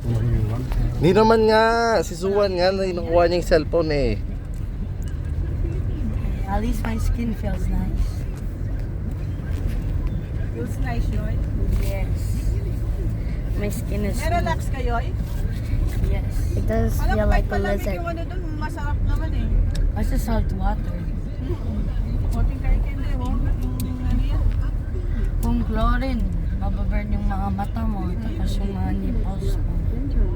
Hindi naman nga, si Suwan nga, nakuha niya yung cellphone eh. At least my skin feels nice. Feels nice, Yoy. Yes. My skin is Relax ka, Yoy. Yes. It does feel Alam, like a palamig lizard. yung ano dun, masarap naman eh. Kasi salt water. Konting kahit hindi, oh. Yung ano yan. Kung chlorine, mababurn yung mga mata mo, tapos yung mga nipples mo.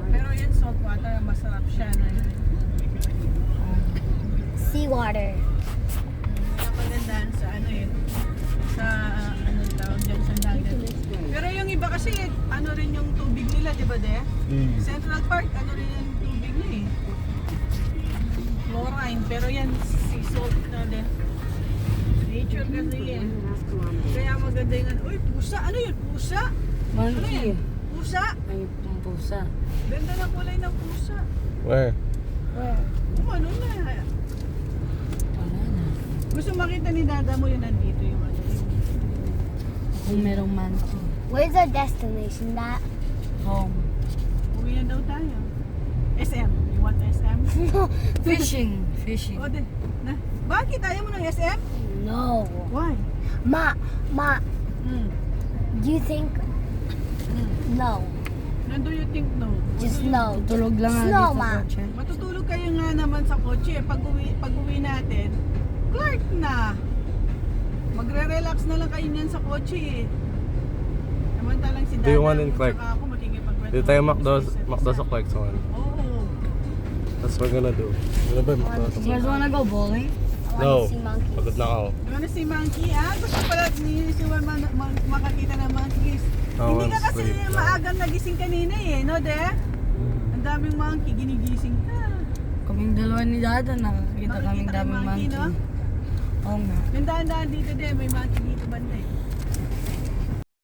Pero yan, salt water, masarap siya. No? Seawater. Kaya magandaan sa ano eh. Sa ano tawag dyan sa dagat. Pero yung iba kasi, ano rin yung tubig nila, di ba de? Central Park, ano rin yung tubig niya eh. Chlorine, pero yan, sea salt na de. Nature kasi yan. Kaya maganda yung ano. Uy, pusa! Ano yun? Pusa? Ano Monkey. yan? Pusa? Ay, yung pusa. Ganda na kulay ng pusa. Where? Ano na. Wala na. Gusto makita ni Dada mo yun nandito yung ano. Kung merong monkey. Where's our destination? That? Home. Uwi na daw tayo. SM. You want SM? Fishing. Fishing. O, na. Bakit ayaw mo ng SM? No. Why? Ma, Hmm. do you think? No. Then do you think no? Just no. Tulog lang nga Snow, dito Ma. kotse. Matutulog kayo nga naman sa kotse. Pag uwi natin, Clark na. Magre-relax na lang kayo niyan sa kotse eh. Samantalang si Dada. Do you want in at Clark? saka ako makikipag-rent Dito ng tayo space Macdo at sa isa. Clark's one. Oo. That's what we're gonna do. Ano ba yung Macdo sa You guys wanna go bowling? I No. want to see monkeys. Pagod na ako. You wanna see monkey? Ah, gusto pala ni si Juan makakita ng monkeys. Oh, Hindi ka I'm kasi sleep now. maagang nagising kanina eh, no de? Ang daming monkey, ginigising ka. Kaming dalawa ni Dada, nakakita kaming Nakikita daming kang monkey, monkey. no? Oo nga. Yung daan-daan dito de, may monkey dito banda eh.